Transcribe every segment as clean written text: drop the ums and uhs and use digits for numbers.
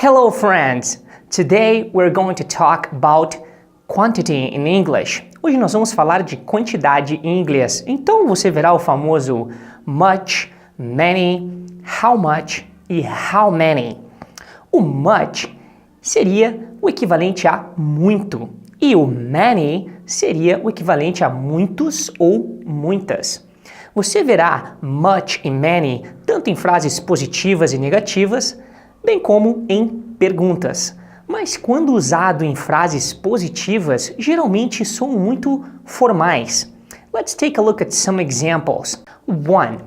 Hello friends! Today we're going to talk about quantity in English. Hoje nós vamos falar de quantidade em inglês. Então você verá o famoso much, many, how much e how many. O much seria o equivalente a muito e o many seria o equivalente a muitos ou muitas. Você verá much e many tanto em frases positivas e negativas, bem como em perguntas. Mas quando usado em frases positivas, geralmente são muito formais. Let's take a look at some examples. 1.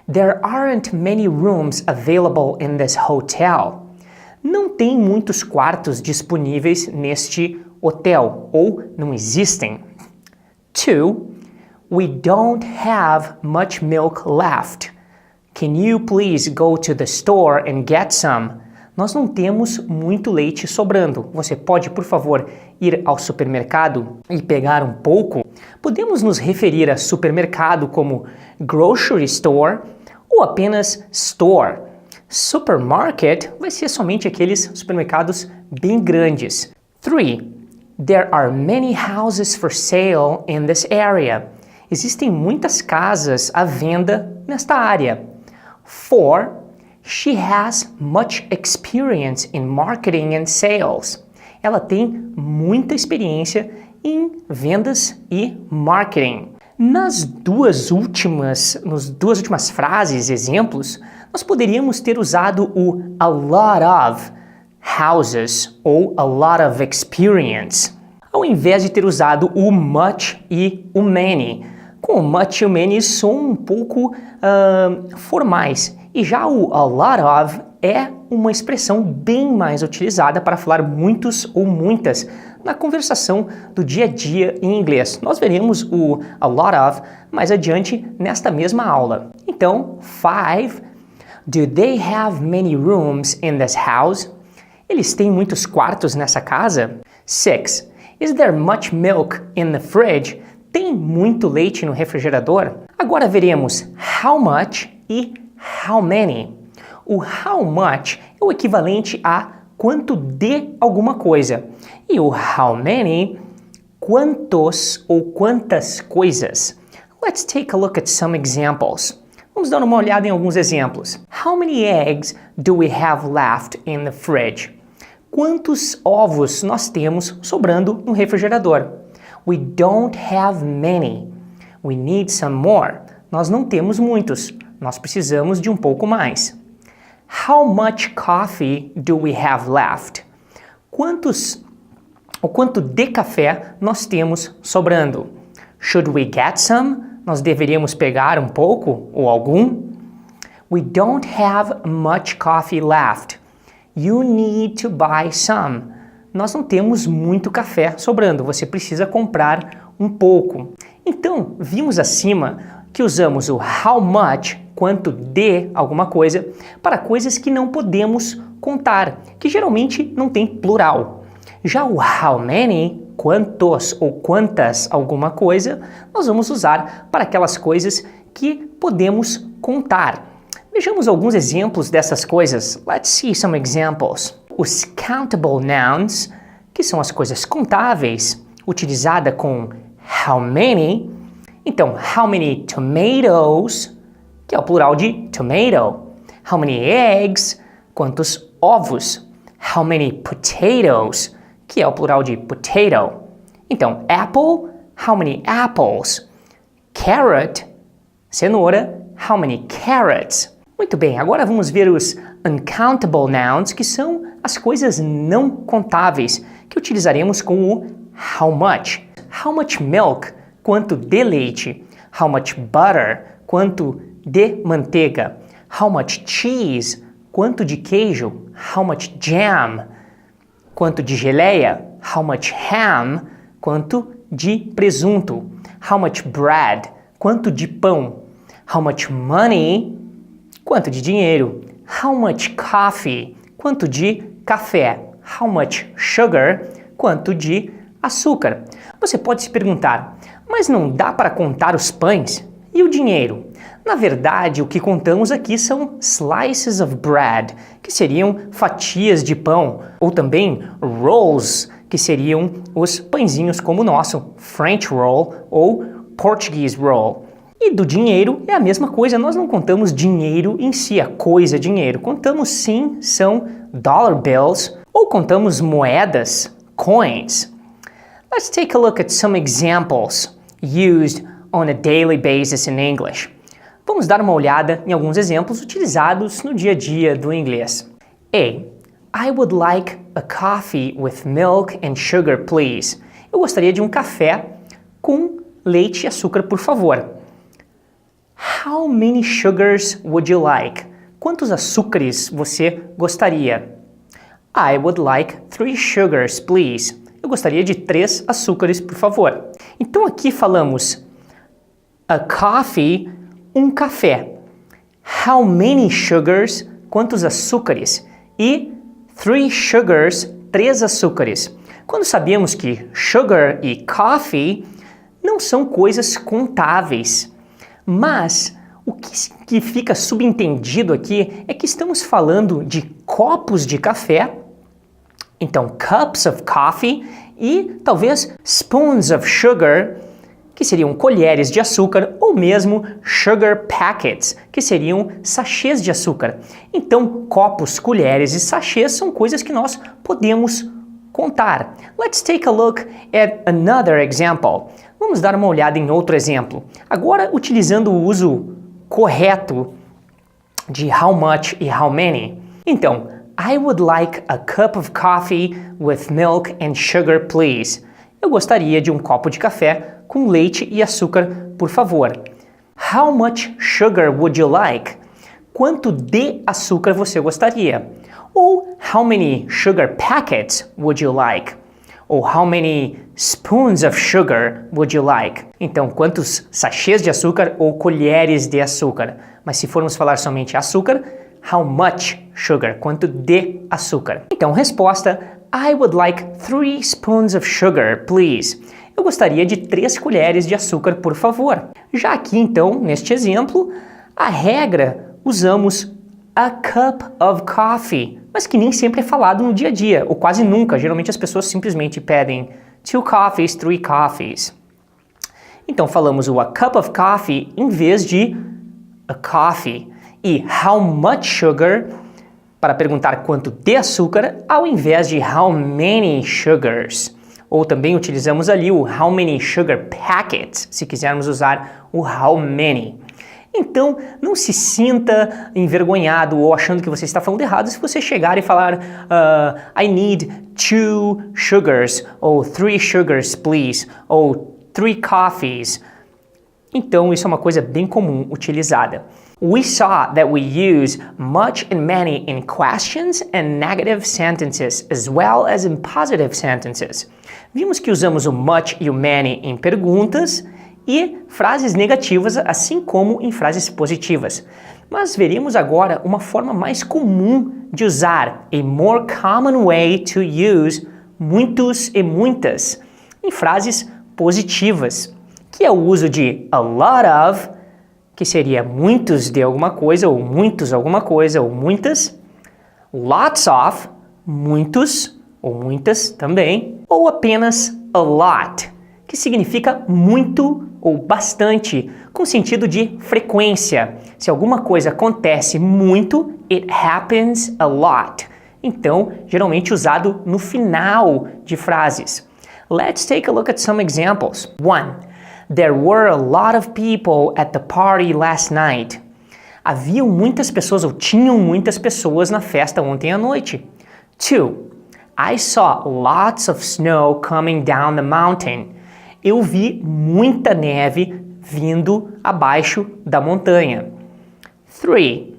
There aren't many rooms available in this hotel. Não tem muitos quartos disponíveis neste hotel, ou não existem. 2. We don't have much milk left. Can you please go to the store and get some? Nós não temos muito leite sobrando. Você pode, por favor, ir ao supermercado e pegar um pouco? Podemos nos referir a supermercado como grocery store ou apenas store. Supermarket vai ser somente aqueles supermercados bem grandes. 3. There are many houses for sale in this area. Existem muitas casas à venda nesta área. 4. She has much experience in marketing and sales. Ela tem muita experiência em vendas e marketing. Nas duas últimas frases, exemplos, nós poderíamos ter usado o a lot of houses ou a lot of experience, ao invés de ter usado o much e o many. Com o much e o many são um pouco formais. E já o a lot of é uma expressão bem mais utilizada para falar muitos ou muitas na conversação do dia a dia em inglês. Nós veremos o a lot of mais adiante nesta mesma aula. Então, 5. Do they have many rooms in this house? Eles têm muitos quartos nessa casa? 6. Is there much milk in the fridge? Tem muito leite no refrigerador? Agora veremos how much e how many. O how much é o equivalente a quanto de alguma coisa. E o how many, quantos ou quantas coisas. Let's take a look at some examples. Vamos dar uma olhada em alguns exemplos. How many eggs do we have left in the fridge? Quantos ovos nós temos sobrando no refrigerador? We don't have many. We need some more. Nós não temos muitos. Nós precisamos de um pouco mais. How much coffee do we have left? Quanto de café nós temos sobrando? Should we get some? Nós deveríamos pegar um pouco ou algum? We don't have much coffee left. You need to buy some. Nós não temos muito café sobrando. Você precisa comprar um pouco. Então, vimos acima que usamos o how much, quanto de alguma coisa, para coisas que não podemos contar, que geralmente não tem plural. Já o how many, quantos ou quantas alguma coisa, nós vamos usar para aquelas coisas que podemos contar. Vejamos alguns exemplos dessas coisas. Let's see some examples. Os countable nouns, que são as coisas contáveis, utilizada com how many. Então, how many tomatoes, que é o plural de tomato. How many eggs, quantos ovos. How many potatoes, que é o plural de potato. Então, apple, how many apples. Carrot, cenoura, how many carrots. Muito bem, agora vamos ver os uncountable nouns, que são as coisas não contáveis, que utilizaremos com o how much. How much milk, quanto de leite. How much butter, quanto de manteiga. How much cheese, quanto de queijo. How much jam, quanto de geleia. How much ham, quanto de presunto. How much bread, quanto de pão. How much money, quanto de dinheiro. How much coffee, quanto de café. How much sugar, quanto de açúcar. Você pode se perguntar, mas não dá para contar os pães? E o dinheiro? Na verdade, o que contamos aqui são slices of bread, que seriam fatias de pão, ou também rolls, que seriam os pãezinhos como o nosso, French roll ou Portuguese roll. E do dinheiro é a mesma coisa, nós não contamos dinheiro em si, a coisa dinheiro. Contamos sim, são dollar bills, ou contamos moedas, coins. Let's take a look at some examples used on a daily basis in English. Vamos dar uma olhada em alguns exemplos utilizados no dia a dia do inglês. A. I would like a coffee with milk and sugar, please. Eu gostaria de um café com leite e açúcar, por favor. How many sugars would you like? Quantos açúcares você gostaria? I would like 3 sugars, please. Eu gostaria de 3 açúcares, por favor. Então aqui falamos a coffee, um café. How many sugars? Quantos açúcares? E 3 sugars, 3 açúcares. Quando sabemos que sugar e coffee não são coisas contáveis, mas o que fica subentendido aqui é que estamos falando de copos de café, então cups of coffee, e talvez spoons of sugar, que seriam colheres de açúcar, ou mesmo sugar packets, que seriam sachês de açúcar. Então, copos, colheres e sachês são coisas que nós podemos contar. Let's take a look at another example. Vamos dar uma olhada em outro exemplo. Agora, utilizando o uso correto de how much e how many. Então, I would like a cup of coffee with milk and sugar, please. Eu gostaria de um copo de café com leite e açúcar, por favor. How much sugar would you like? Quanto de açúcar você gostaria? Ou how many sugar packets would you like? Ou how many spoons of sugar would you like? Então, quantos sachês de açúcar ou colheres de açúcar? Mas se formos falar somente açúcar, how much sugar? Quanto de açúcar? Então, resposta, I would like 3 spoons of sugar, please. Eu gostaria de 3 colheres de açúcar, por favor. Já aqui, então, neste exemplo, a regra, usamos a cup of coffee, mas que nem sempre é falado no dia a dia, ou quase nunca. Geralmente as pessoas simplesmente pedem 2 coffees, 3 coffees. Então falamos o a cup of coffee em vez de a coffee. E how much sugar, para perguntar quanto de açúcar, ao invés de how many sugars. Ou também utilizamos ali o how many sugar packets, se quisermos usar o how many. Então, não se sinta envergonhado ou achando que você está falando errado se você chegar e falar I need 2 sugars, ou 3 sugars, please, ou 3 coffees. Então, isso é uma coisa bem comum utilizada. We saw that we use much and many in questions and negative sentences, as well as in positive sentences. Vimos que usamos o much e o many em perguntas e frases negativas, assim como em frases positivas. Mas veremos agora uma forma mais comum de usar, a more common way to use muitos e muitas, em frases positivas, que é o uso de a lot of, que seria muitos de alguma coisa, ou muitos alguma coisa, ou muitas, lots of, muitos, ou muitas também, ou apenas a lot, que significa muito ou bastante, com sentido de frequência. Se alguma coisa acontece muito, it happens a lot. Então, geralmente usado no final de frases. Let's take a look at some examples. 1. There were a lot of people at the party last night. Haviam muitas pessoas ou tinham muitas pessoas na festa ontem à noite. 2. I saw lots of snow coming down the mountain. Eu vi muita neve vindo abaixo da montanha. 3.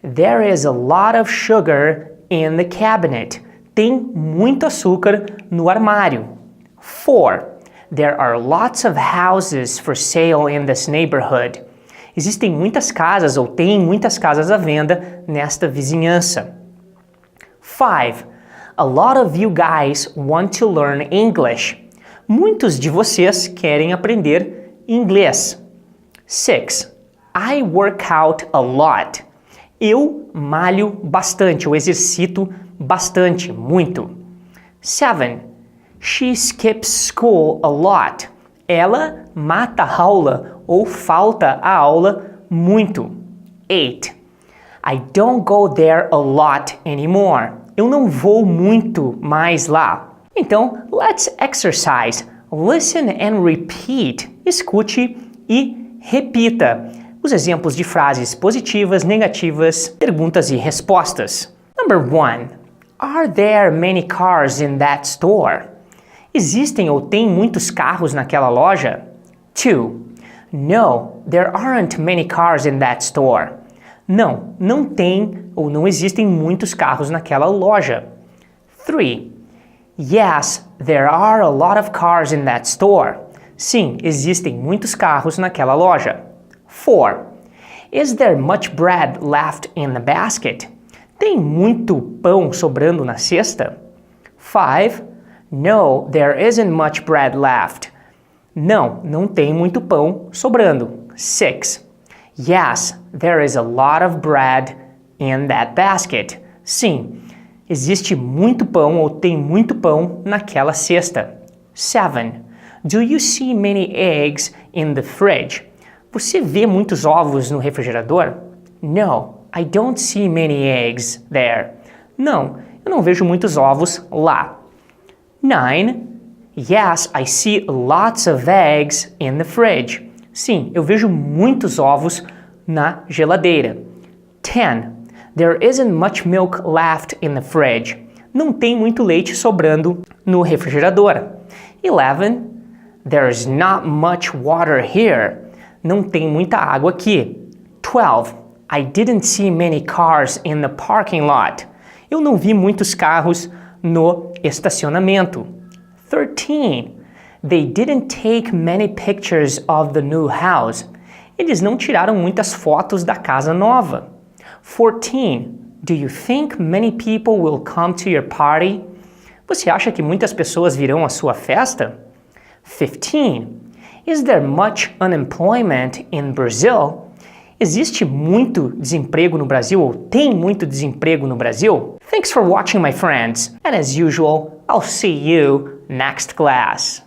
There is a lot of sugar in the cabinet. Tem muito açúcar no armário. 4. There are lots of houses for sale in this neighborhood. Existem muitas casas ou tem muitas casas à venda nesta vizinhança. 5. A lot of you guys want to learn English. Muitos de vocês querem aprender inglês. 6. I work out a lot. Eu malho bastante, eu exercito bastante, muito. 7. She skips school a lot. Ela mata a aula ou falta a aula muito. 8. I don't go there a lot anymore. Eu não vou muito mais lá. Então, let's exercise. Listen and repeat. Escute e repita os exemplos de frases positivas, negativas, perguntas e respostas. Number 1. Are there many cars in that store? Existem ou tem muitos carros naquela loja? 2. No, there aren't many cars in that store. Não, não tem ou não existem muitos carros naquela loja. 3. Yes, there are a lot of cars in that store. Sim, existem muitos carros naquela loja. 4. Is there much bread left in the basket? Tem muito pão sobrando na cesta? 5. No, there isn't much bread left. Não, não tem muito pão sobrando. 6. Yes, there is a lot of bread in that basket. Sim, existe muito pão ou tem muito pão naquela cesta. 7. Do you see many eggs in the fridge? Você vê muitos ovos no refrigerador? No, I don't see many eggs there. Não, eu não vejo muitos ovos lá. 9. Yes, I see lots of eggs in the fridge. Sim, eu vejo muitos ovos na geladeira. 10. There isn't much milk left in the fridge. Não tem muito leite sobrando no refrigerador. 11. There's not much water here. Não tem muita água aqui. 12. I didn't see many cars in the parking lot. Eu não vi muitos carros no estacionamento. 13. They didn't take many pictures of the new house. Eles não tiraram muitas fotos da casa nova. 14. Do you think many people will come to your party? Você acha que muitas pessoas virão à sua festa? 15. Is there much unemployment in Brazil? Existe muito desemprego no Brasil ou tem muito desemprego no Brasil? Thanks for watching, my friends. And as usual, I'll see you next class.